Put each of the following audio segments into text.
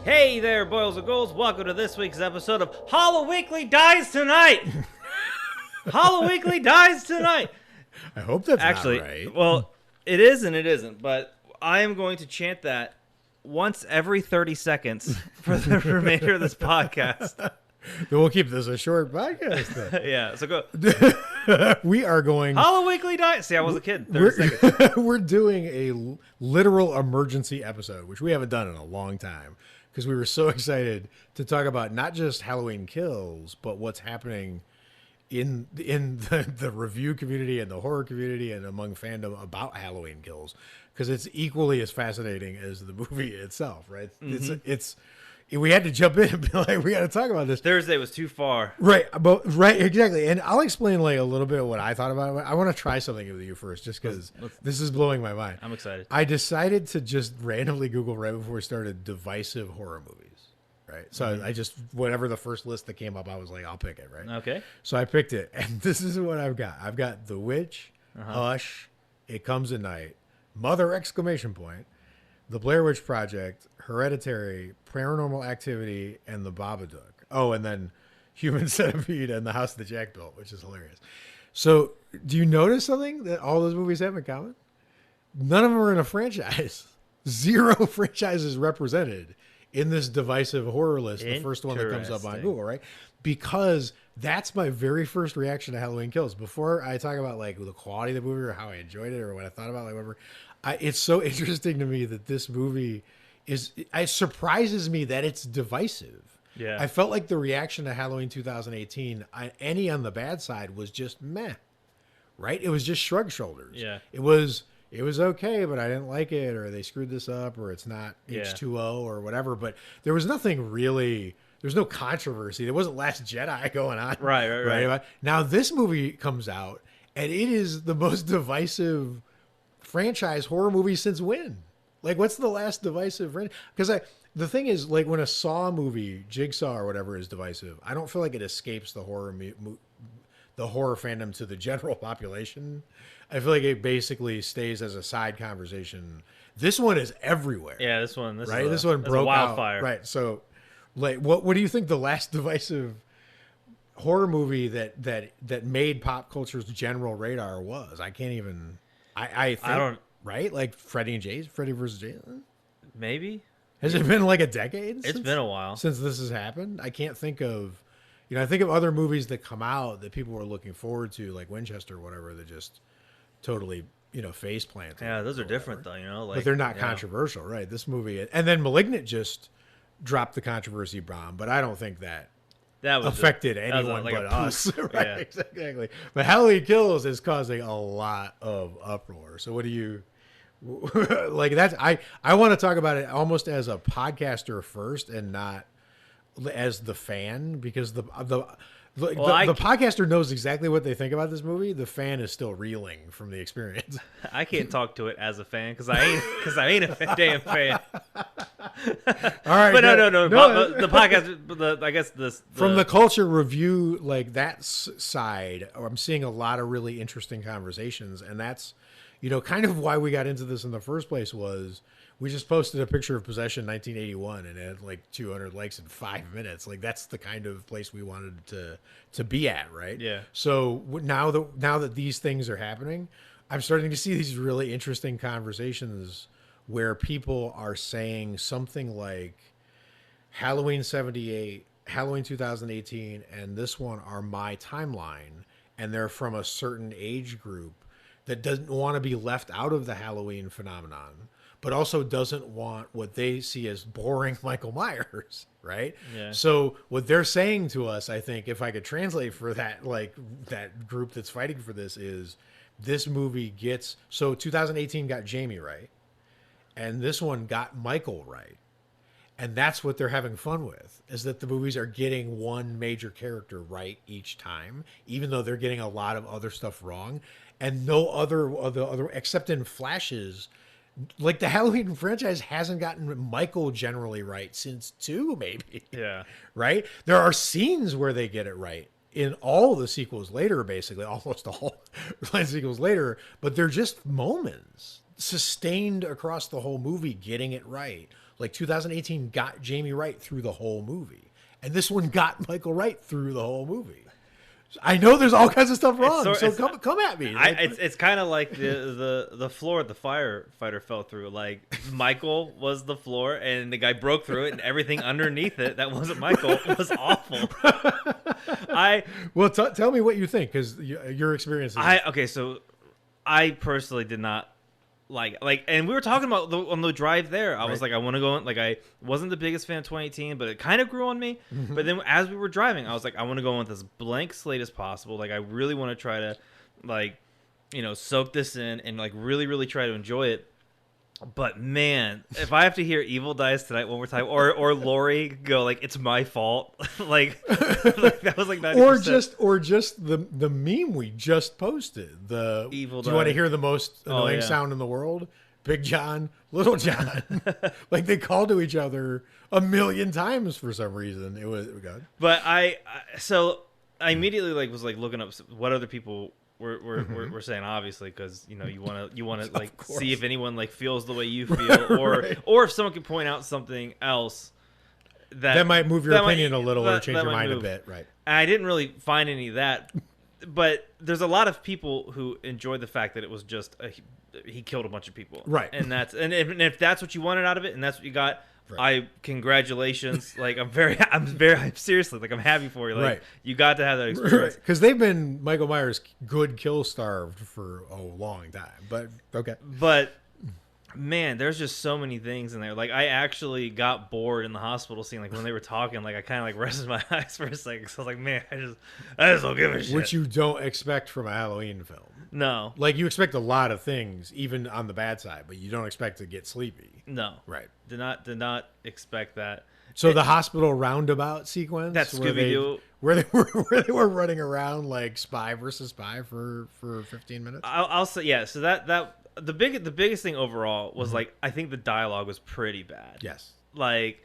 Hey there, boils and ghouls. Welcome to this week's episode of Halloweekly Dies Tonight. Halloweekly Dies Tonight. I hope that's actually not right. Well, it is and it isn't, but I am going to chant that once every 30 seconds for the remainder of this podcast. Then we'll keep this a short podcast then. Yeah, so go. We are going... Halloweekly Dies. See, I was a kid. 30 seconds. We're doing a literal emergency episode, which we haven't done in a long time, because we were so excited to talk about not just Halloween Kills, but what's happening in the review community and the horror community and among fandom about Halloween Kills, because it's equally as fascinating as the movie itself, right? Mm-hmm. We had to jump in and be like, we got to talk about this. Thursday was too far. Right, right, exactly. And I'll explain like a little bit of what I thought about it. I want to try something with you first, just because this is blowing my mind. I'm excited. I decided to just randomly Google right before we started divisive horror movies. Right, so I just whatever the first list that came up, I was like, I'll pick it. Right. Okay. So I picked it, and this is what I've got. I've got The Witch, Hush, It Comes at Night, Mother! The Blair Witch Project, Hereditary, Paranormal Activity, and The Babadook. Oh, and then Human Centipede and The House that Jack Built, which is hilarious. So, do you notice something that all those movies have in common? None of them are in a franchise. 0 franchises represented in this divisive horror list, the first one that comes up on Google, right? Because that's my very first reaction to Halloween Kills. Before I talk about like the quality of the movie or how I enjoyed it or what I thought about, like whatever, it's so interesting to me that this movie it surprises me that it's divisive. Yeah, I felt like the reaction to Halloween 2018, any on the bad side, was just meh, right? It was just shrug shoulders. Yeah, it was okay, but I didn't like it, or they screwed this up, or it's not H2O or whatever. But there was nothing really. There's no controversy. There wasn't Last Jedi going on. Right. Now this movie comes out, and it is the most divisive franchise horror movie since when? Like, what's the last divisive franchise? Because the thing is, like, when a Saw movie, Jigsaw or whatever, is divisive, I don't feel like it escapes the horror fandom to the general population. I feel like it basically stays as a side conversation. This one is everywhere. Yeah, this one broke a wildfire. Out. Right. So, like, what do you think the last divisive horror movie that made pop culture's general radar was? I can't even. I don't. Right? Like Freddy versus Jason? Maybe. Has it been like a decade? It's been a while since this has happened. I can't think of. I think of other movies that come out that people were looking forward to, like Winchester or whatever, that just totally, face planted. Yeah, those are different though, but they're not controversial, right? This movie, and then Malignant just dropped the controversy bomb, but I don't think that affected anyone but us. Right, yeah. Exactly. But Halloween Kills is causing a lot of uproar. So what do you like? That's I want to talk about it almost as a podcaster first, and not as the fan, because the podcaster knows exactly what they think about this movie. The fan is still reeling from the experience. I can't talk to it as a fan because I ain't a damn fan. All right, but no. The podcast, I guess from the culture review, like that side, I'm seeing a lot of really interesting conversations, and that's kind of why we got into this in the first place. Was we just posted a picture of Possession 1981 and it had like 200 likes in 5 minutes. Like, that's the kind of place we wanted to be at, right? Yeah. So now that these things are happening, I'm starting to see these really interesting conversations where people are saying something like Halloween 78, Halloween 2018, and this one are my timeline, and they're from a certain age group that doesn't want to be left out of the Halloween phenomenon, but also doesn't want what they see as boring Michael Myers, right? Yeah. So what they're saying to us, I think, if I could translate for that, like that group that's fighting for this, is this movie gets... So 2018 got Jamie right, and this one got Michael right. And that's what they're having fun with, is that the movies are getting one major character right each time, even though they're getting a lot of other stuff wrong. And no other except in flashes... Like, the Halloween franchise hasn't gotten Michael generally right since 2, maybe. Yeah. Right? There are scenes where they get it right in all the sequels later, basically, almost all sequels later, but they're just moments sustained across the whole movie getting it right. Like 2018 got Jamie Wright through the whole movie, and this one got Michael Wright through the whole movie. I know there's all kinds of stuff wrong, so come at me. It's kind of like the floor the firefighter fell through. Like Michael was the floor, and the guy broke through it, and everything underneath it that wasn't Michael was awful. Tell me what you think, because your experience. So I personally did not like, and we were talking about on the drive there. I was like, I want to go in. Like, I wasn't the biggest fan of 2018, but it kind of grew on me. Mm-hmm. But then as we were driving, I was like, I want to go in with as blank slate as possible. Like, I really want to try to, like, soak this in and like really, really try to enjoy it. But man, if I have to hear "Evil Dies Tonight" one more time, or Laurie go like, "It's my fault," like that was like 90%. or just the meme we just posted. The Evil. Do you want to hear the most annoying sound in the world? Big John, Little John. Like they call to each other 1,000,000 times for some reason. It was good. But I immediately was looking up what other people. We're saying, obviously, because you want to like see if anyone like feels the way you feel, or if someone can point out something else that might move your opinion a little or change your mind a bit, right? And I didn't really find any of that, but there's a lot of people who enjoyed the fact that it was just he killed a bunch of people, right? And if that's what you wanted out of it, and that's what you got. Right. Congratulations. Like I'm seriously, like I'm happy for you. Like you got to have that experience. Because they've been Michael Myers good kill starved for a long time. But okay. But man, there's just so many things in there. Like I actually got bored in the hospital scene. Like when they were talking, like I kind of like rested my eyes for a second. So I was like, man, I just don't give a shit. Which you don't expect from a Halloween film. No. Like you expect a lot of things, even on the bad side, but you don't expect to get sleepy. No. Right. Did not expect that. So the hospital roundabout sequence, that's Scooby-Doo, where they were running around like spy versus spy for 15 minutes. I'll say So that the biggest thing overall was like I think the dialogue was pretty bad. Yes. Like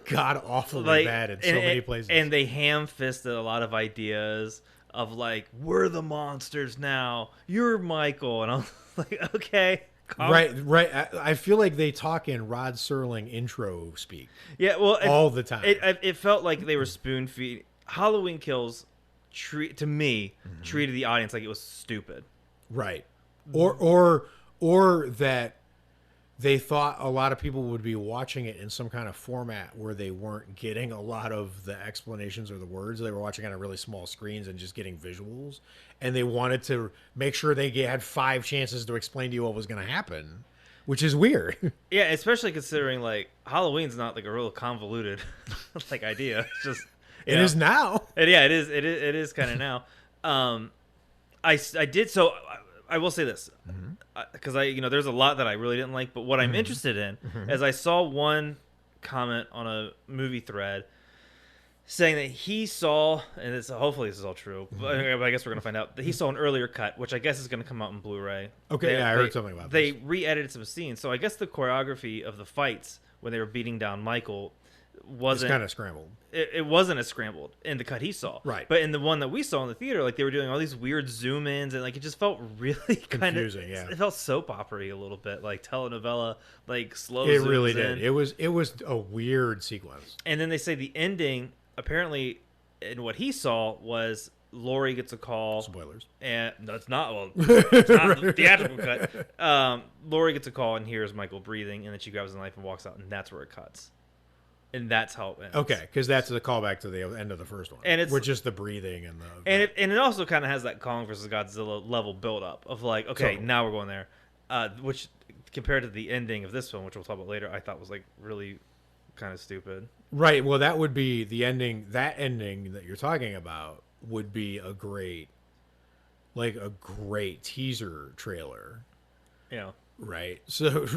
god awfully bad in so many places. And they ham-fisted a lot of ideas of like, we're the monsters now. You're Michael, and I'm like, okay. Right. I feel like they talk in Rod Serling intro speak. Yeah, well, all the time. It felt like they were spoon feeding. Halloween Kills, to me, treated the audience like it was stupid. Right. Or that they thought a lot of people would be watching it in some kind of format where they weren't getting a lot of the explanations or the words. They were watching on a really small screens and just getting visuals. And they wanted to make sure they had 5 chances to explain to you what was going to happen, which is weird. Yeah, especially considering like Halloween's not like a real convoluted like idea. It's just it is now. And yeah, it is kind of now. I did so. I will say this because there's a lot that I really didn't like, but what I'm interested in is I saw one comment on a movie thread saying that he saw, and hopefully this is all true, but I guess we're gonna find out that he saw an earlier cut, which I guess is gonna come out in Blu-ray. Okay, I heard something about this. They re-edited some scenes, so I guess the choreography of the fights when they were beating down Michael wasn't kind of scrambled. It wasn't as scrambled in the cut he saw, right? But in the one that we saw in the theater, like they were doing all these weird zoom ins, and like it just felt really kind of confusing. Yeah, it felt soap opera-y a little bit, like telenovela, like slow. It really did. It was a weird sequence. And then they say the ending, apparently, in what he saw was Laurie gets a call. Spoilers. And no, it's not. Well, it's not the theatrical cut. Laurie gets a call and hears Michael breathing, and then she grabs a knife and walks out, and that's where it cuts. And that's how it ends. Okay, because that's a callback to the end of the first one, and it's with just the breathing and the and it also kind of has that Kong versus Godzilla level build up of like, okay, now we're going there, which compared to the ending of this film, which we'll talk about later, I thought was like really kind of stupid. Right. Well, that would be the ending. That ending that you're talking about would be a great teaser trailer. Yeah. Right. So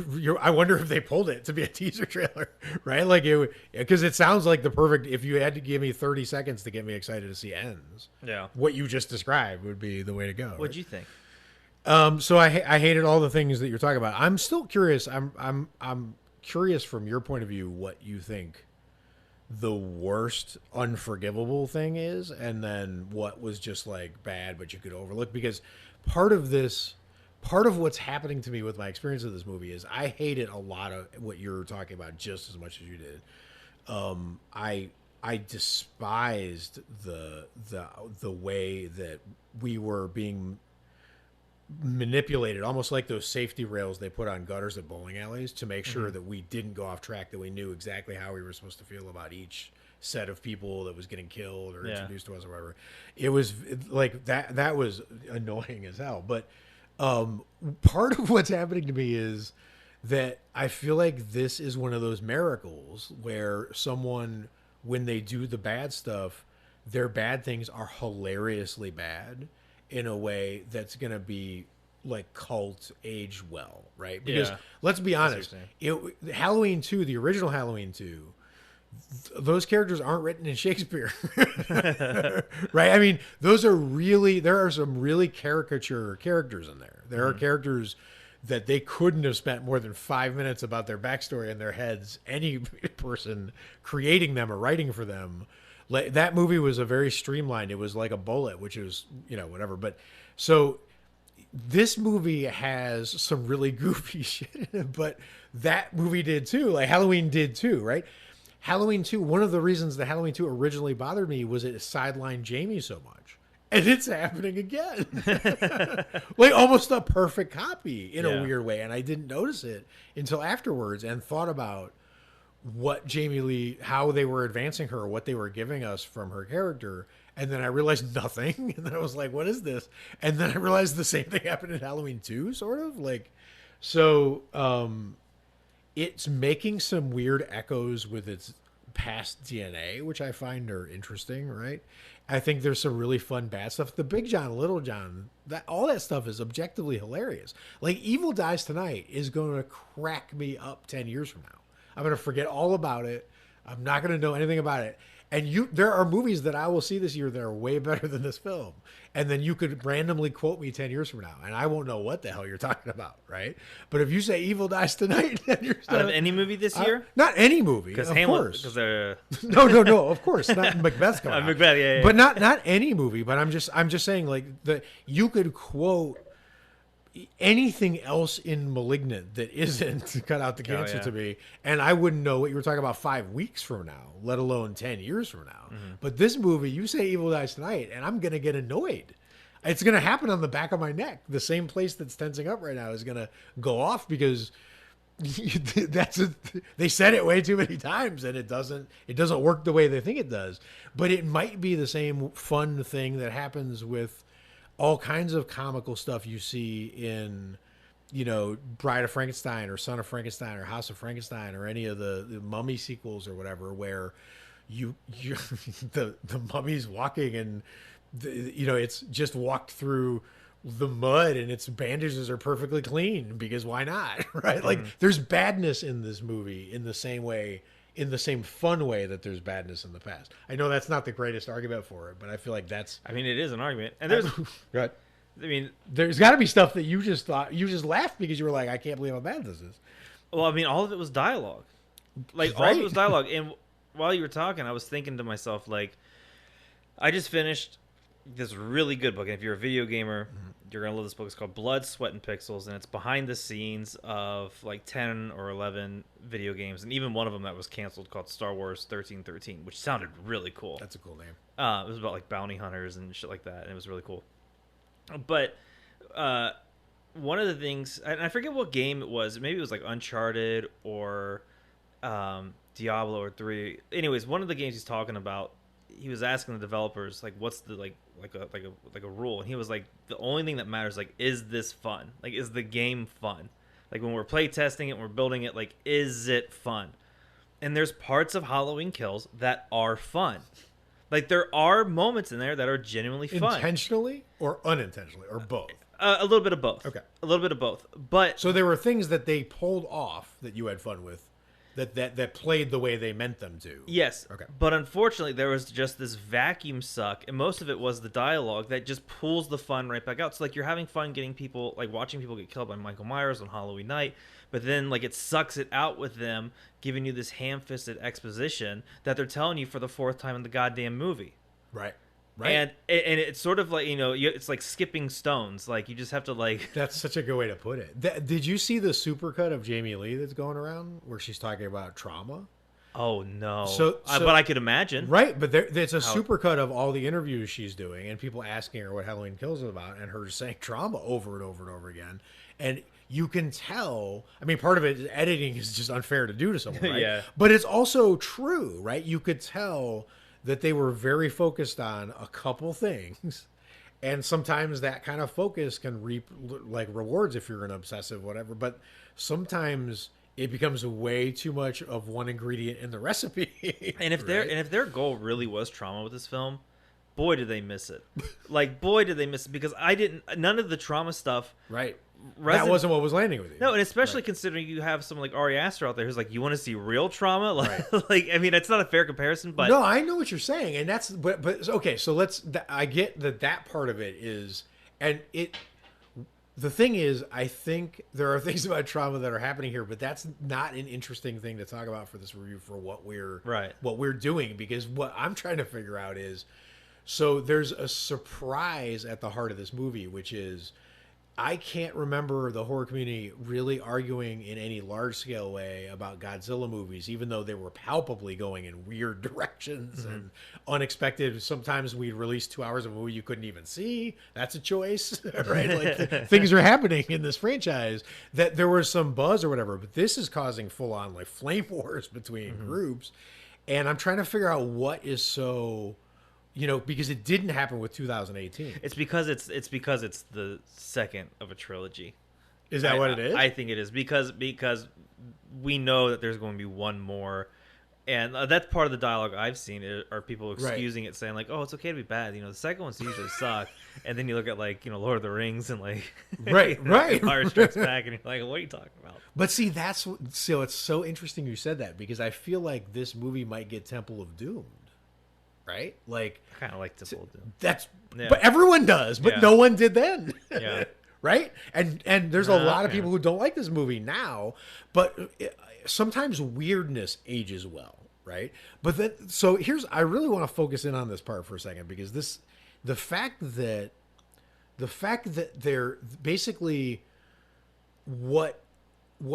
I wonder if they pulled it to be a teaser trailer, right? Like because it sounds like the perfect, if you had to give me 30 seconds to get me excited to see ends. Yeah. What you just described would be the way to go. What'd you think? So I hated all the things that you're talking about. I'm still curious. I'm curious from your point of view, what you think the worst unforgivable thing is, and then what was just like bad, but you could overlook, because part of this part of what's happening to me with my experience of this movie is I hated a lot of what you're talking about just as much as you did. I despised the way that we were being manipulated, almost like those safety rails they put on gutters at bowling alleys to make sure that we didn't go off track, that we knew exactly how we were supposed to feel about each set of people that was getting killed or introduced to us or whatever. It was like that was annoying as hell. But part of what's happening to me is that I feel like this is one of those miracles where someone, when they do the bad stuff, their bad things are hilariously bad in a way that's going to be like cult age well, right? Because let's be honest, Halloween 2, the original Halloween 2, those characters aren't written in Shakespeare, right? I mean, there are some really caricature characters in there. There are characters that they couldn't have spent more than 5 minutes about their backstory in their heads, any person creating them or writing for them. That movie was a very streamlined. It was like a bullet, which is, whatever. But so this movie has some really goofy shit in it, but that movie did too. Like Halloween did too, right? Halloween 2, one of the reasons that Halloween 2 originally bothered me was it sidelined Jamie so much. And it's happening again. Like almost a perfect copy in a weird way. And I didn't notice it until afterwards and thought about what Jamie Lee, how they were advancing her, what they were giving us from her character. And then I realized nothing. And then I was like, what is this? And then I realized the same thing happened in Halloween 2, sort of. Like, so it's making some weird echoes with its past DNA, which I find are interesting, right? I think there's some really fun bad stuff. The Big John, Little John, all that stuff is objectively hilarious. Like Evil Dies Tonight is going to crack me up 10 years from now. I'm going to forget all about it. I'm not going to know anything about it. And there are movies that I will see this year that are way better than this film. And then you could randomly quote me 10 years from now, and I won't know what the hell you're talking about, right? But if you say Evil Dies Tonight, then you're out of any movie this year? Not any movie, of course. Because they're no, of course, not Macbeth's coming out. Macbeth, yeah. But not any movie. But I'm just saying, like you could quote anything else in Malignant that isn't Cut Out the Cancer to me, and I wouldn't know what you were talking about 5 weeks from now, let alone 10 years from now. But this movie, you say Evil Dies Tonight, and I'm going to get annoyed. It's going to happen on the back of my neck. The same place that's tensing up right now is going to go off because they said it way too many times, and it doesn't work the way they think it does. But it might be the same fun thing that happens with all kinds of comical stuff you see in, Bride of Frankenstein or Son of Frankenstein or House of Frankenstein or any of the Mummy sequels or whatever, where you the mummy's walking and it's just walked through the mud and its bandages are perfectly clean because why not, right? Like there's badness in this movie in the same way, in the same fun way that there's badness in the past. I know that's not the greatest argument for it, but I feel like that's... I mean, it is an argument. And there's... Right. I mean... There's got to be stuff that you just laughed because you were like, I can't believe how bad this is. Well, I mean, all of it was dialogue. Like, all of it was dialogue. And while you were talking, I was thinking to myself, like, I just finished this really good book. And if you're a video gamer, you're going to love this book. It's called Blood, Sweat, and Pixels. And it's behind the scenes of like 10 or 11 video games. And even one of them that was canceled called Star Wars 1313, which sounded really cool. That's a cool name. It was about like bounty hunters and shit like that. And it was really cool. But one of the things, and I forget what game it was. Maybe it was like Uncharted or Diablo or 3. Anyways, one of the games he's talking about, he was asking the developers like, what's the like a rule, and he was like, the only thing that matters, like, is this fun? Like, is the game fun? Like, when we're play testing it and we're building it, like, is it fun? And there's parts of Halloween Kills that are fun. Like, there are moments in there that are genuinely fun. Intentionally or unintentionally or both? A little bit of both. Okay. A little bit of both. But so there were things that they pulled off that you had fun with that played the way they meant them to. Yes. Okay. But unfortunately, there was just this vacuum suck, and most of it was the dialogue that just pulls the fun right back out. So, like, you're having fun getting people, like, watching people get killed by Michael Myers on Halloween night, but then, like, it sucks it out with them giving you this ham-fisted exposition that they're telling you for the 4th time in the goddamn movie. Right. Right. And it's sort of like, it's like skipping stones. Like, you just have to, like... That's such a good way to put it. Did you see the supercut of Jamie Lee that's going around where she's talking about trauma? Oh, no. So but I could imagine. Right, but it's a supercut of all the interviews she's doing and people asking her what Halloween Kills is about and her just saying trauma over and over and over again. And you can tell, I mean, part of it is editing is just unfair to do to someone, right? Yeah. But it's also true, right? You could tell that they were very focused on a couple things. And sometimes that kind of focus can reap like rewards if you're an obsessive, whatever. But sometimes it becomes way too much of one ingredient in the recipe. And if right? their goal really was trauma with this film, boy, did they miss it. Like, boy, did they miss it, because none of the trauma stuff. Right. That wasn't what was landing with you. No, and especially considering you have someone like Ari Aster out there who's like, you want to see real trauma? Like, Right. like, I mean, it's not a fair comparison, but... No, I know what you're saying. And that's, but okay, so I get that part of it is, and the thing is, I think there are things about trauma that are happening here, but that's not an interesting thing to talk about for this review for what we're doing, because what I'm trying to figure out is, so there's a surprise at the heart of this movie, which is, I can't remember the horror community really arguing in any large-scale way about Godzilla movies, even though they were palpably going in weird directions and unexpected. Sometimes we'd release 2 hours of a movie you couldn't even see. That's a choice, right? Like, things are happening in this franchise that there was some buzz or whatever, but this is causing full-on like flame wars between groups. And I'm trying to figure out what is so... because it didn't happen with 2018. It's because it's the second of a trilogy. Is that what it is? I think it is because we know that there's going to be one more, and that's part of the dialogue I've seen are people excusing it, saying like, "Oh, it's okay to be bad." The second ones usually suck, and then you look at like Lord of the Rings and like right. Empire Strikes Back, and you're like, "What are you talking about?" But see, so it's so interesting you said that, because I feel like this movie might get Temple of Doom. Right? Like, I kind of like Temple of Doom. But everyone does, but no one did then. Yeah. Right? And there's a lot of people who don't like this movie now, but sometimes weirdness ages well, right? But then, so I really want to focus in on this part for a second, because the fact that they're basically what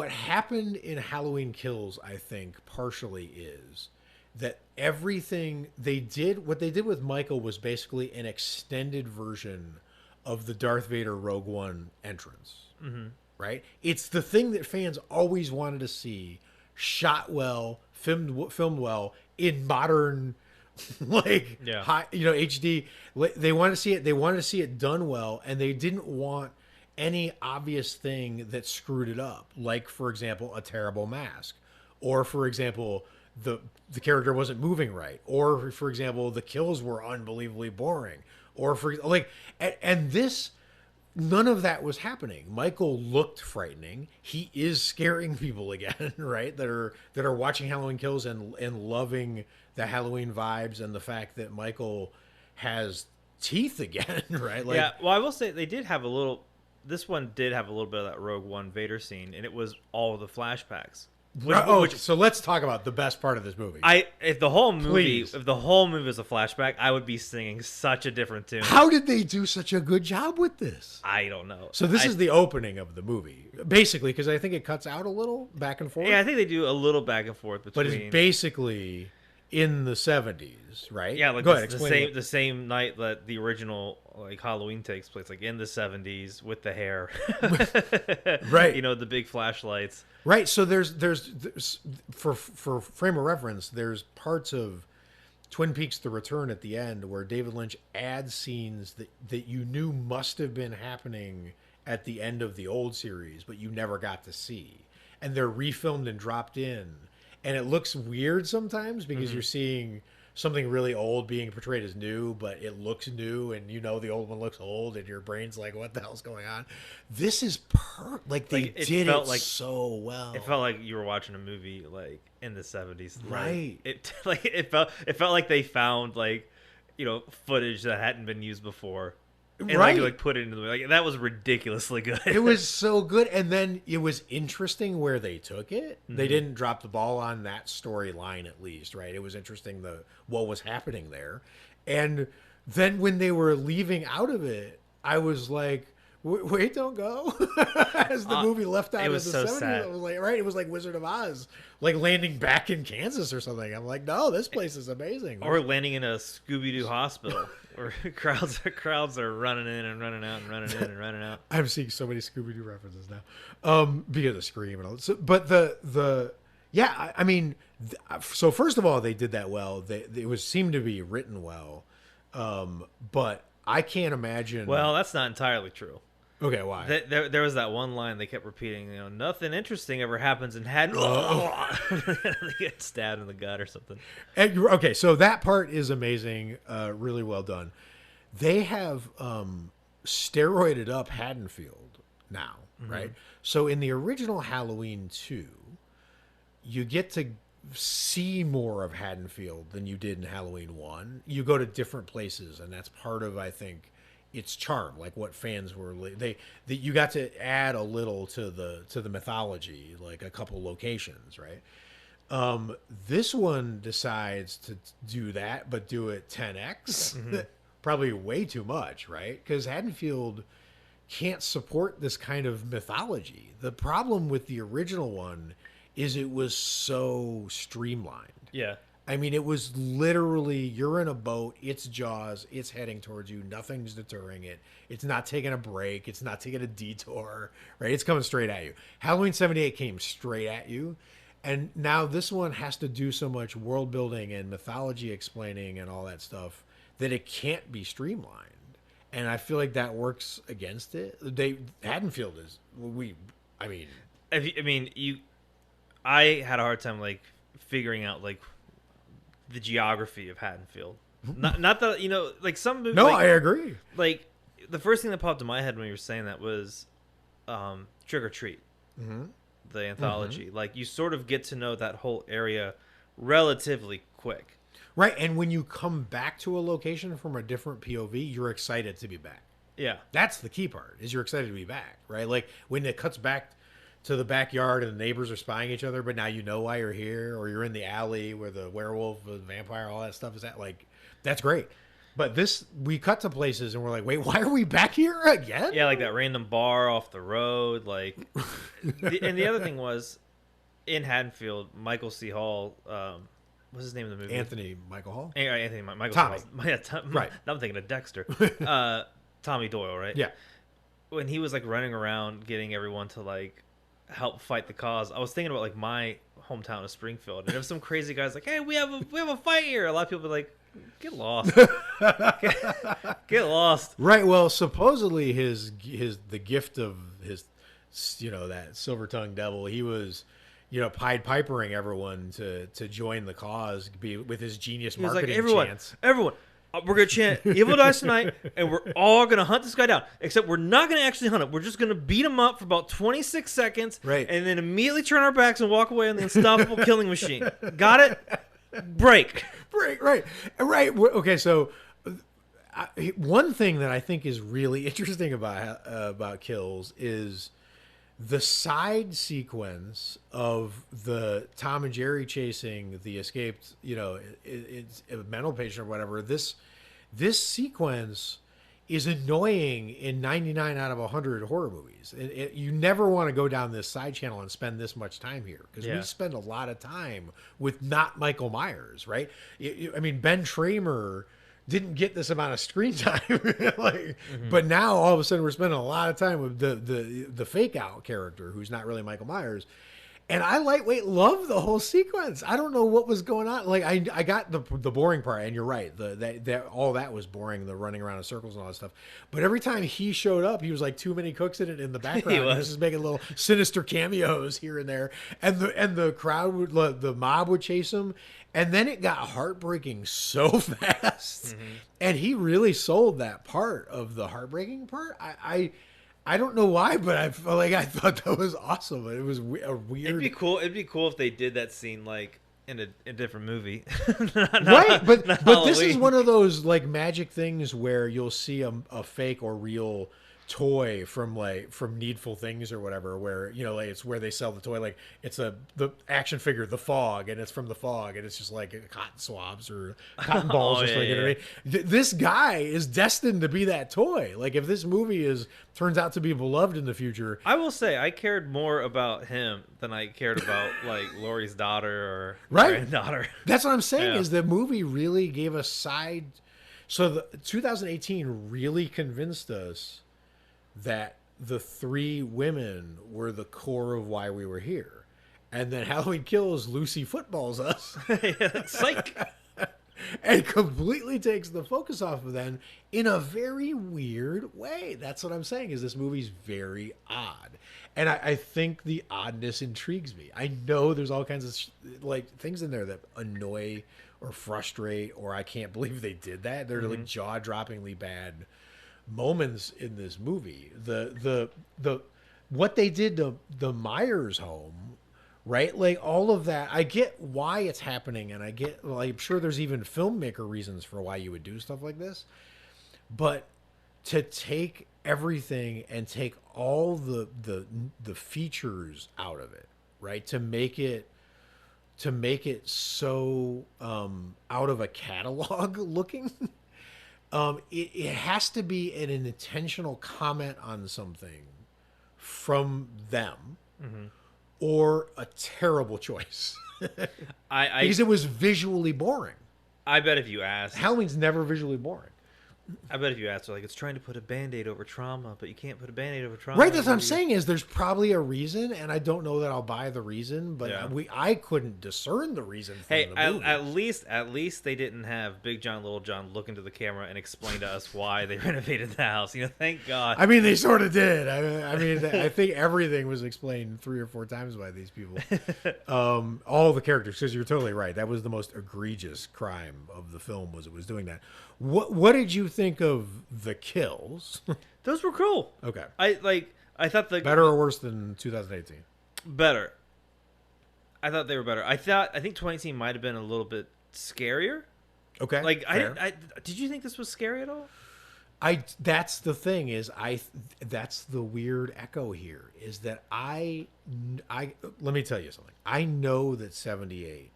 happened in Halloween Kills, I think partially is that everything what they did with Michael was basically an extended version of the Darth Vader Rogue One entrance. Mm-hmm. Right? It's the thing that fans always wanted to see, shot well, filmed well in modern, like high, HD. They wanted to see it. They wanted to see it done well, and they didn't want any obvious thing that screwed it up, like, for example, a terrible mask, or for example, the character wasn't moving right, or for example, the kills were unbelievably boring, or and this, none of that was happening. Michael looked frightening. He is scaring people again, right? That are watching Halloween Kills and loving the Halloween vibes and the fact that Michael has teeth again, right? Like, yeah. Well, I will say this one did have a little bit of that Rogue One Vader scene, and it was all the flashbacks. So let's talk about the best part of this movie. If the whole movie was a flashback, I would be singing such a different tune. How did they do such a good job with this? I don't know. So this is the opening of the movie, basically, because I think it cuts out a little back and forth. Yeah, I think they do a little back and forth between. But it's basically in the 70s, right? Yeah, like Go ahead, the same night that the original like Halloween takes place, like in the 70s with the hair, right? The big flashlights, right? So there's for frame of reference, there's parts of Twin Peaks: The Return at the end where David Lynch adds scenes that you knew must have been happening at the end of the old series, but you never got to see, and they're refilmed and dropped in. And it looks weird sometimes because you're seeing something really old being portrayed as new, but it looks new, and the old one looks old, and your brain's like, what the hell's going on? This is they did it so well. It felt like you were watching a movie like in the 70s. Right. It felt like they found footage that hadn't been used before. And right. put it into the movie. That was ridiculously good. It was so good. And then it was interesting where they took it. Mm-hmm. They didn't drop the ball on that storyline, at least, right? It was interesting what was happening there. And then when they were leaving out of it, I was like, wait, don't go. As the movie left out it of the was so 70s, sad. I was like, right, it was like Wizard of Oz, like landing back in Kansas or something. I'm like, no, this place is amazing. Or landing in a Scooby-Doo hospital where crowds are running in and running out and running in and running out. I'm seeing so many Scooby-Doo references now, because of Scream and all. So, but yeah, I mean, so first of all, they did that well. It seemed to be written well, but I can't imagine. Well, that's not entirely true. Okay, why? There was that one line they kept repeating. Nothing interesting ever happens in Haddon. They get stabbed in the gut or something. Okay, so that part is amazing. Really well done. They have steroided up Haddonfield now, right? So in the original Halloween 2, you get to see more of Haddonfield than you did in Halloween 1. You go to different places, and that's part of, I think, its charm. Like what fans were, you got to add a little to the mythology, like a couple locations, right? This one decides to do that, but do it 10x. Probably way too much, right? Because Haddonfield can't support this kind of mythology. The problem with the original one is it was so streamlined. Yeah. I mean, it was literally, you're in a boat, it's Jaws, it's heading towards you, nothing's deterring it. It's not taking a break, it's not taking a detour, right? It's coming straight at you. Halloween 78 came straight at you, and now this one has to do so much world building and mythology explaining and all that stuff that it can't be streamlined. And I feel like that works against it. Haddonfield is, I had a hard time like figuring out like the geography of Haddonfield. Not that like some movies. No, like, I agree. Like the first thing that popped in my head when you were saying that was Trick or Treat, the anthology. Like you sort of get to know that whole area relatively quick. Right, and when you come back to a location from a different POV, you're excited to be back. Yeah. That's the key part, is you're excited to be back, right? Like when it cuts back to the backyard and the neighbors are spying each other, but now you know why you're here, or you're in the alley where the werewolf, the vampire, all that stuff is at. Like, that's great. But we cut to places and we're like, wait, why are we back here again? Yeah, like that random bar off the road. Like, and the other thing was, in Haddonfield, Michael C. Hall, what's his name in the movie? Anthony Michael Hall? Michael Tommy. C. Hall. Yeah, right. Now I'm thinking of Dexter. Tommy Doyle, right? Yeah. When he was like running around getting everyone to like help fight the cause, I was thinking about like my hometown of Springfield, and there was some crazy guys like, hey, we have a fight here. A lot of people were like, get lost. Get lost. Right. Well, supposedly the gift of his, that silver-tongued devil, he was, Pied Pipering everyone to join the cause with his genius marketing chants. Everyone, we're going to chant Evil Dies Tonight, and we're all going to hunt this guy down. Except we're not going to actually hunt him. We're just going to beat him up for about 26 seconds, right, and then immediately turn our backs and walk away on the unstoppable killing machine. Got it? Break. Right. Okay, so one thing that I think is really interesting about Kills is the side sequence of the Tom and Jerry chasing the escaped, it's a mental patient or whatever. This sequence is annoying in 99 out of 100 horror movies. You never want to go down this side channel and spend this much time here, because we spend a lot of time with not Michael Myers, right? I mean, Ben Tramer didn't get this amount of screen time, but now all of a sudden we're spending a lot of time with the fake out character who's not really Michael Myers. And I love the whole sequence. I don't know what was going on. Like I got the boring part, and you're right. All that was boring, the running around in circles and all that stuff. But every time he showed up, he was like too many cooks in the background. He was just making little sinister cameos here and there. And the crowd the mob would chase him. And then it got heartbreaking so fast. And he really sold that part of the heartbreaking part. I don't know why, but I thought that was awesome. It was a weird. It'd be cool if they did that scene like in a different movie. Right, but this is one of those like magic things where you'll see a fake or real toy from Needful Things or whatever, where like it's where they sell the toy, like it's the action figure, the Fog, and it's from the Fog, and it's just like cotton swabs or cotton balls or something. You know what I mean? This guy is destined to be that toy. Like if this movie turns out to be beloved in the future, I will say I cared more about him than I cared about like Laurie's daughter or right granddaughter. That's what I'm saying. Is the movie really gave us side. So the 2018 really convinced us that the three women were the core of why we were here. And then Halloween Kills Lucy footballs us. Psych. And completely takes the focus off of them in a very weird way. That's what I'm saying, is this movie's very odd. And I think the oddness intrigues me. I know there's all kinds of like things in there that annoy or frustrate, or I can't believe they did that. They're like jaw-droppingly bad moments in this movie. The what they did to the Myers home, right? Like all of that, I get why it's happening, and I get, well, I'm sure there's even filmmaker reasons for why you would do stuff like this. But to take everything and take all the features out of it, right? To make it so out of a catalog looking. It has to be an intentional comment on something from them, or a terrible choice. Because it was visually boring. I bet if you asked, Halloween's never visually boring. I bet if you asked, like, it's trying to put a Band-Aid over trauma, but you can't put a Band-Aid over trauma. Right, that's what I'm saying, is there's probably a reason, and I don't know that I'll buy the reason, but I couldn't discern the reason from the movie. At least they didn't have Big John, Little John look into the camera and explain to us why they renovated the house. Thank God. I mean, they sort of did. I mean, I think everything was explained 3 or 4 times by these people. All the characters, because you're totally right. That was the most egregious crime of the film, was it was doing that. What did you think of the kills? Those were cool. Okay. I thought better or worse than 2018? Better. I thought they were better. I think 2018 might have been a little bit scarier. Okay. Like did you think this was scary at all? That's the thing, that's the weird echo here, is that I let me tell you something. I know that 78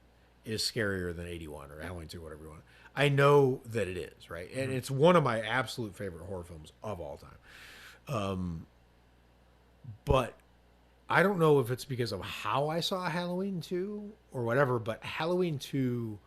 is scarier than 81 or Halloween 2, whatever you want. I know that it is, right? And it's one of my absolute favorite horror films of all time. But I don't know if it's because of how I saw Halloween 2 or whatever, but Halloween 2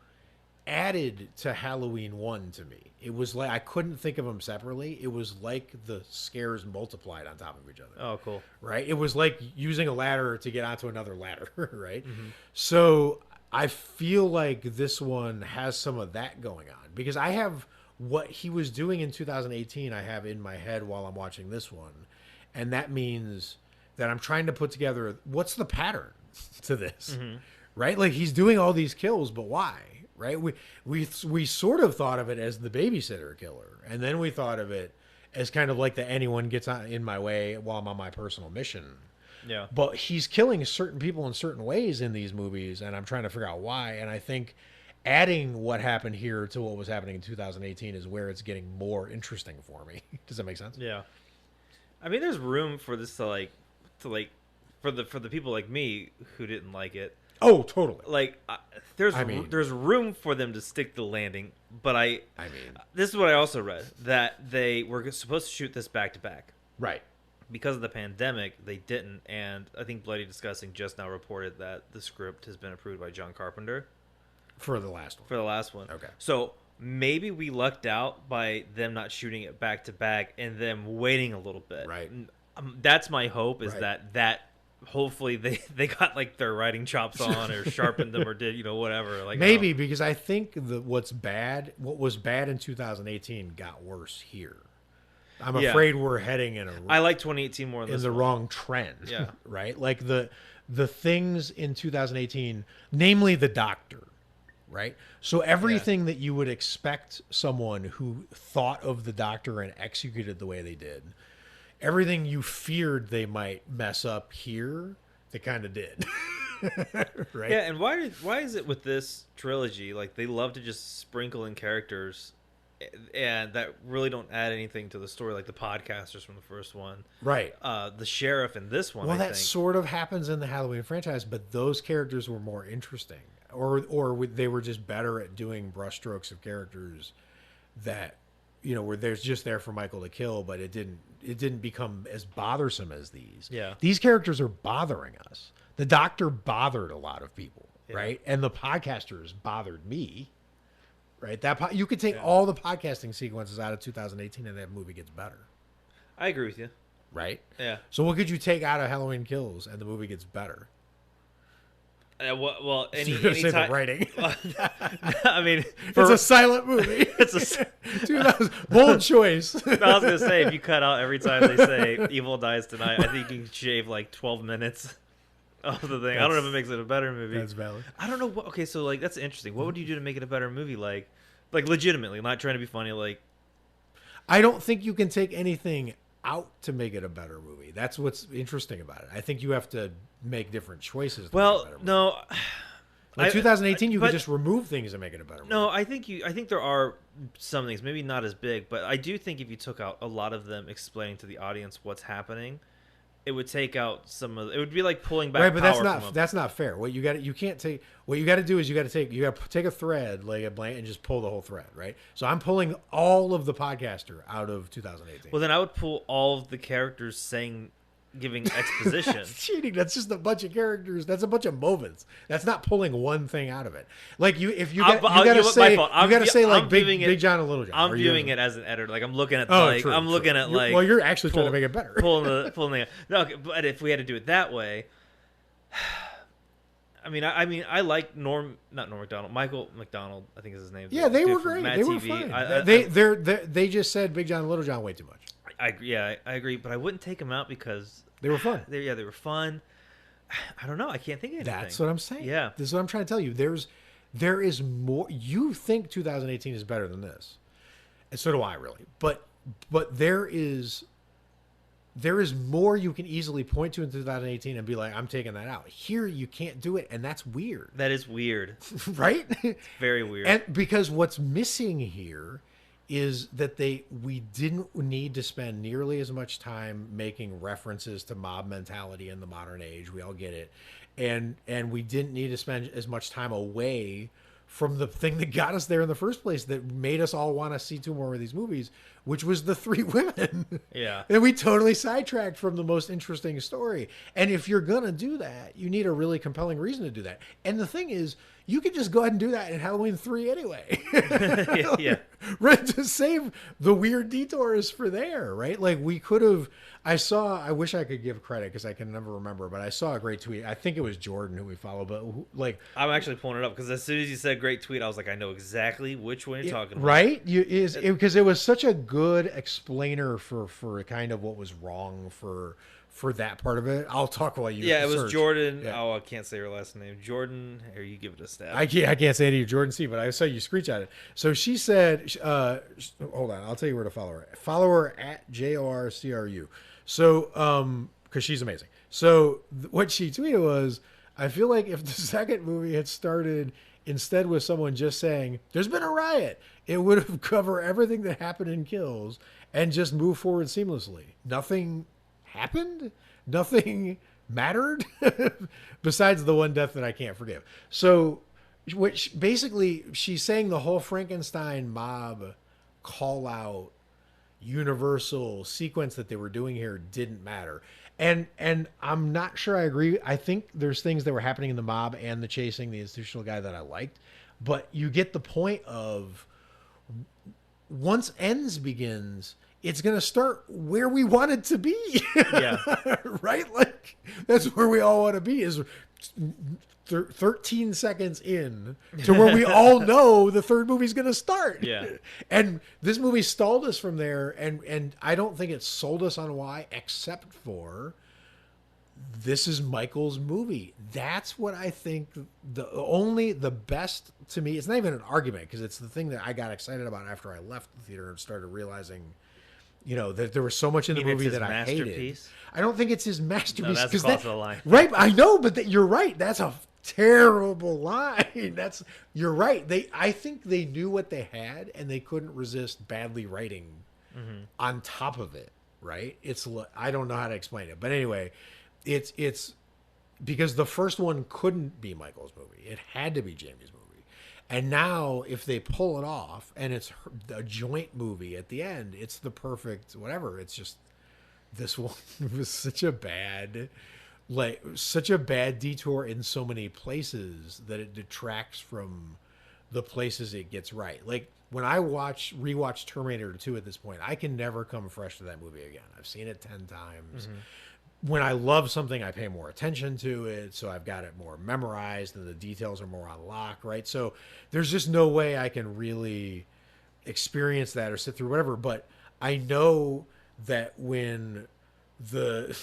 added to Halloween 1 to me. It was like I couldn't think of them separately. It was like the scares multiplied on top of each other. Oh, cool. Right? It was like using a ladder to get onto another ladder, right? So I feel like this one has some of that going on, because I have what he was doing in 2018 I have in my head while I'm watching this one, and that means that I'm trying to put together what's the pattern to this, right? Like he's doing all these kills, but why, right? We sort of thought of it as the babysitter killer, and then we thought of it as kind of like the anyone gets in my way while I'm on my personal mission. Yeah. But he's killing certain people in certain ways in these movies, and I'm trying to figure out why. And I think adding what happened here to what was happening in 2018 is where it's getting more interesting for me. Does that make sense? Yeah. I mean, there's room for this to for the people like me who didn't like it. Oh, totally. Like there's room for them to stick the landing, but I mean, this is what I also read, that they were supposed to shoot this back to back. Right. Because of the pandemic, they didn't, and I think Bloody Disgusting just now reported that the script has been approved by John Carpenter. For the last one. Okay. So maybe we lucked out by them not shooting it back to back and them waiting a little bit. Right. That's my hope, is that hopefully they got like their writing chops on or sharpened them or did, whatever. Like maybe, because I think what was bad in 2018 got worse here. I'm afraid we're heading in I like 2018 more than in the wrong trend. Yeah. Right? Like the things in 2018, namely the doctor, right? So everything that you would expect someone who thought of the doctor and executed the way they did, everything you feared they might mess up here, they kind of did. Right? Yeah, and why is it with this trilogy, like they love to just sprinkle in characters and that really don't add anything to the story, like the podcasters from the first one. Right. The sheriff in this one, Well, I that think. sort of happens in the Halloween franchise, but those characters were more interesting, or they were just better at doing brushstrokes of characters that, were there's just there for Michael to kill, but it didn't become as bothersome as these. Yeah. These characters are bothering us. The Doctor bothered a lot of people, right? And the podcasters bothered me. Right, you could take all the podcasting sequences out of 2018, and that movie gets better. I agree with you. Right? Yeah. So what could you take out of Halloween Kills, and the movie gets better? Well, any Say time. the writing. I mean, It's a silent movie. it's a. 2000, bold choice. I was gonna say, if you cut out every time they say "Evil dies tonight," I think you can shave like 12 minutes of the thing. I don't know if it makes it a better movie. That's valid. I don't know what. Okay, so like that's interesting. What would you do to make it a better movie? Like legitimately, not trying to be funny. Like, I don't think you can take anything out to make it a better movie. That's what's interesting about it. I think you have to make different choices. To make it a better movie. no. Like 2018, you but- could just remove things and make it a better movie. No, I think there are some things, maybe not as big, but I do think if you took out a lot of them explaining to the audience what's happening, it would take out some of. It would be like pulling back. Right, but power that's not fair. What you got to do is you got to take a thread, like a blank, and just pull the whole thread, right? So I'm pulling all of the podcaster out of 2018. Well, then I would pull all of the characters giving exposition. That's cheating. That's just a bunch of characters. That's a bunch of moments. That's not pulling one thing out of it. Like if you gotta say like Big John and Little John. I'm viewing it as an editor. Like I'm looking at true. Well, you're actually trying to make it better. pulling the no, okay, but if we had to do it that way, I mean I like Michael McDonald, I think is his name. Yeah, they Dude were from great. Mad They were TV. fine. They just said Big John and Little John way too much. I agree, but I wouldn't take them out because They were fun. They were fun. I don't know. I can't think of anything. That's what I'm saying. Yeah. This is what I'm trying to tell you. There is more. You think 2018 is better than this, and so do I, really. But there is more you can easily point to in 2018 and be like, I'm taking that out. Here you can't do it, and that's weird. That is weird. Right? Very weird. And because what's missing here is that we didn't need to spend nearly as much time making references to mob mentality in the modern age. We all get it. And we didn't need to spend as much time away from the thing that got us there in the first place, that made us all want to see two more of these movies, which was the three women. Yeah. And we totally sidetracked from the most interesting story. And if you're going to do that, you need a really compelling reason to do that. And the thing is, you could just go ahead and do that in Halloween 3 anyway. Yeah. Right, to save the weird detours for there, right? Like we could have. I wish I could give credit because I can never remember, but I saw a great tweet. I think it was Jordan who we follow, but I'm actually pulling it up because as soon as you said great tweet, I was like, I know exactly which one you're talking about. Right? Because it was such a good explainer for kind of what was wrong for that part of it. I'll talk while you. Yeah, it was search. Jordan. Yeah. Oh, I can't say her last name. Jordan. Here, you give it a stab. I can't say it to you, Jordan C, but I saw you screenshot it. So she said, hold on, I'll tell you where to follow her. Follow her at JORCRU. So, because she's amazing. So what she tweeted was, I feel like if the second movie had started instead with someone just saying, there's been a riot, it would have covered everything that happened in Kills and just move forward seamlessly. Nothing happened. Nothing mattered besides the one death that I can't forgive. So, which basically she's saying the whole Frankenstein mob call out universal sequence that they were doing here didn't matter. And I'm not sure I agree. I think there's things that were happening in the mob and the chasing the institutional guy that I liked, but you get the point of once Ends begins, it's going to start where we want it to be. Yeah. Right? Like that's where we all want to be, is 13 seconds in to where we all know the third movie's going to start. Yeah. And this movie stalled us from there. And I don't think it sold us on why, except for this is Michael's movie. That's what I think the best to me. It's not even an argument because it's the thing that I got excited about after I left the theater and started realizing, that there was so much in the movie that I hated. I don't think it's his masterpiece. No, that's across the line. Right. I know, but you're right. That's a terrible line. You're right. I think they knew what they had and they couldn't resist badly writing on top of it. Right? I don't know how to explain it, but anyway, it's because the first one couldn't be Michael's movie. It had to be Jamie's movie. And now if they pull it off and it's a joint movie at the end, it's the perfect whatever. It's just this one was such a bad detour in so many places that it detracts from the places it gets right. Like when I rewatch Terminator 2 at this point, I can never come fresh to that movie again. I've seen it 10 times. When I love something, I pay more attention to it, so I've got it more memorized and the details are more on lock, right? So there's just no way I can really experience that or sit through whatever, but I know that when the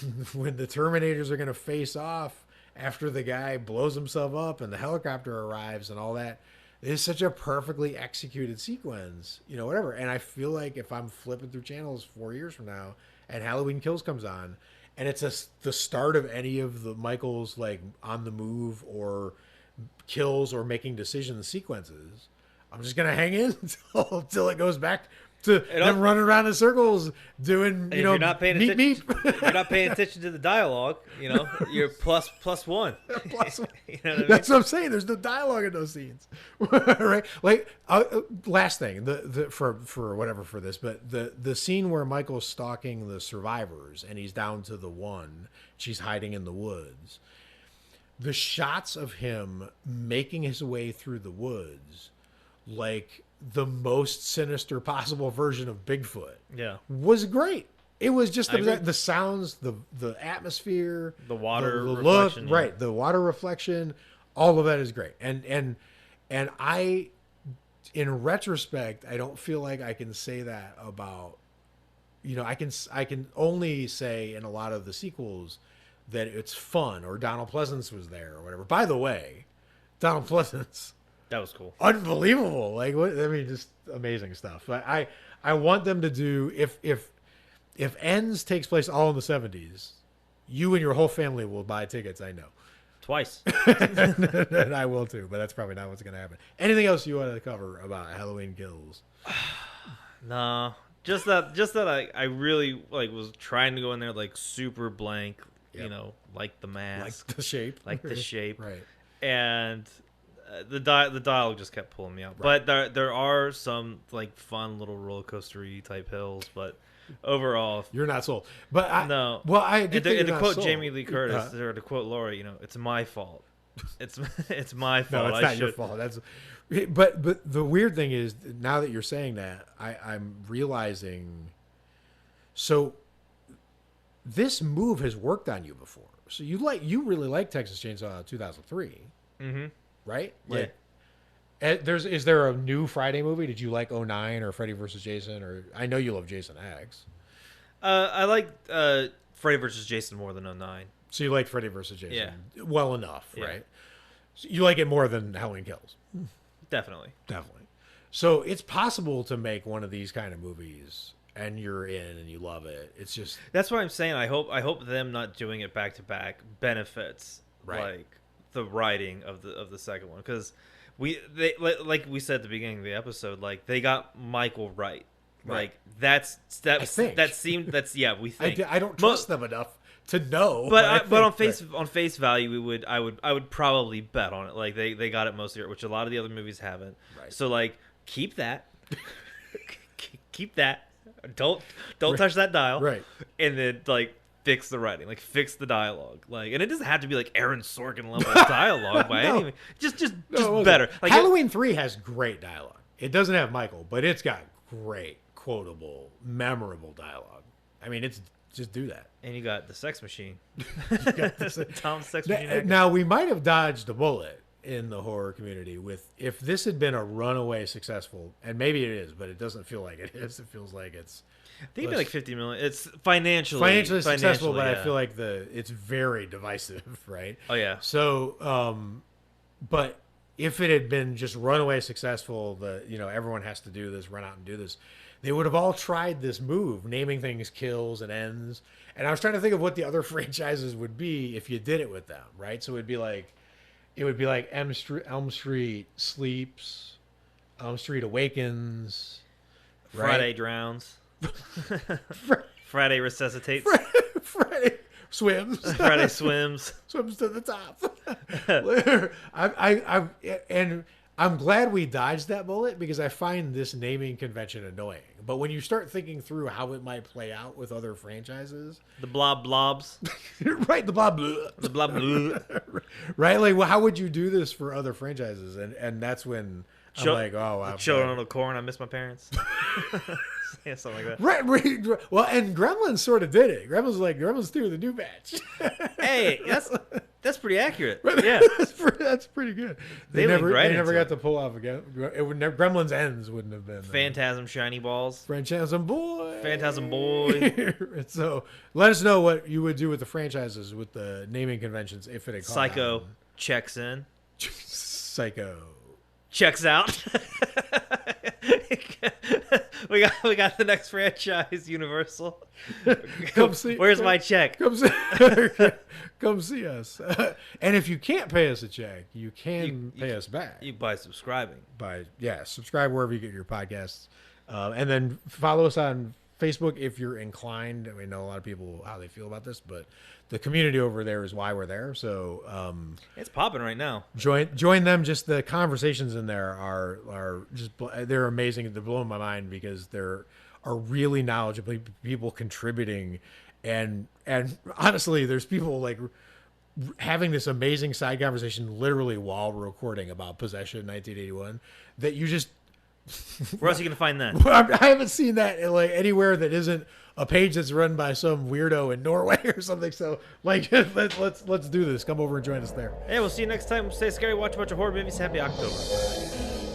Terminators are going to face off after the guy blows himself up and the helicopter arrives and all that, it is such a perfectly executed sequence, whatever. And I feel like if I'm flipping through channels 4 years from now and Halloween Kills comes on and it's the start of any of the Michael's like on the move or kills or making decisions sequences, I'm just going to hang in until it goes back to them running around in circles doing, you're not paying attention. Meat. You're not paying attention to the dialogue. You're plus one. Plus one. You know what I mean? That's what I'm saying. There's no dialogue in those scenes, right? Like last thing, for this, but the scene where Michael's stalking the survivors and he's down to the one, she's hiding in the woods. The shots of him making his way through the woods, like the most sinister possible version of Bigfoot, was great. It was just the sounds, the atmosphere, the water the reflection, look, right? The water reflection, all of that is great. And I, in retrospect, I don't feel like I can say that about, I can only say in a lot of the sequels that it's fun or Donald Pleasance was there or whatever. By the way, Donald Pleasance. That was cool. Unbelievable. Like, what, I mean, just amazing stuff. But I want them to do, if Ends takes place all in the 70s, you and your whole family will buy tickets, I know. Twice. And I will too, but that's probably not what's going to happen. Anything else you wanted to cover about Halloween Kills? No. Just that I really was trying to go in there super blank, like the mask. Like the shape. Right. And the dialogue just kept pulling me out. Right. But there are some fun little roller coastery type hills, but overall you're not sold. But no. Well, I did and think to quote sold. Jamie Lee Curtis or to quote Laura, it's my fault. It's my fault. No, it's not your fault. But the weird thing is, now that you're saying that, I'm realizing. So this move has worked on you before. So you really like Texas Chainsaw 2003. Mm-hmm. Right? Yeah. Is there a new Friday movie? Did you like 09 or Freddy vs. Jason? Or I know you love Jason X. I like Freddy vs. Jason more than 09. So you like Freddy vs. Jason well enough, yeah. Right? So you like it more than Halloween Kills. Definitely. So it's possible to make one of these kind of movies and you're in and you love it. It's just that's what I'm saying. I hope them not doing it back to back benefits the writing of the second one, because they like we said at the beginning of the episode, they got Michael right. That we think. I don't trust them enough to know. But on face value, I would probably bet on it. They got it mostly, which a lot of the other movies haven't. Right. So keep that, keep that. Don't touch that dial. Right. And then fix the writing, fix the dialogue, and it doesn't have to be Aaron Sorkin level dialogue by any means. Just better. Halloween 3 has great dialogue. It doesn't have Michael, but it's got great, quotable, memorable dialogue. I mean, it's just do that. And you got the sex machine. Tom's sex machine. Now we might have dodged a bullet in the horror community if this had been a runaway successful, and maybe it is, but it doesn't feel like it is. It feels like it's. I think it'd be 50 million. It's financially successful, but I feel like it's very divisive, right? Oh yeah. So, but if it had been just runaway successful, everyone has to do this, run out and do this, they would have all tried this move, naming things Kills and Ends. And I was trying to think of what the other franchises would be if you did it with them, right? So it'd be it would be like Elm Street Sleeps, Elm Street Awakens, Friday right? drowns. Fr- Friday resuscitates. Friday swims. Friday swims. Swims to the top. And I'm glad we dodged that bullet because I find this naming convention annoying. But when you start thinking through how it might play out with other franchises, The blob blobs. right? The blah blah. The blob blue. Right? Like, well, how would you do this for other franchises? And that's when I'm like, oh, wow. Children of the Corn. I miss my parents. Yeah, something like that. Right. Well, and Gremlins sort of did it. Gremlins was like Gremlins 2, the new batch. Hey, that's pretty accurate. Right, Yeah, that's pretty good. They leaned right they never into got to pull off again. It would never, Gremlins Ends wouldn't have been Phantasm shiny balls. Phantasm Boy. Phantasm Boy. So let us know what you would do with the franchises with the naming conventions if it had caught Psycho on. checks in. Psycho. Checks out. we got the next franchise, Universal. Come see. Where's my check? Come see, come see us. And if you can't pay us a check, you can pay us back. By subscribing. Subscribe wherever you get your podcasts, and then follow us on Facebook if you're inclined. We know a lot of people how they feel about this, but the community over there is why we're there. So It's popping right now. join them. Just the conversations in there are just they're amazing. They're blowing my mind because there are really knowledgeable people contributing, and honestly, there's people like having this amazing side conversation literally while recording about Possession 1981 that you just. Where else are you gonna find that? I haven't seen that like anywhere that isn't a page that's run by some weirdo in Norway or something. So like, let's do this. Come over and join us there. Hey, we'll see you next time. Stay scary. Watch a bunch of horror movies. Happy October.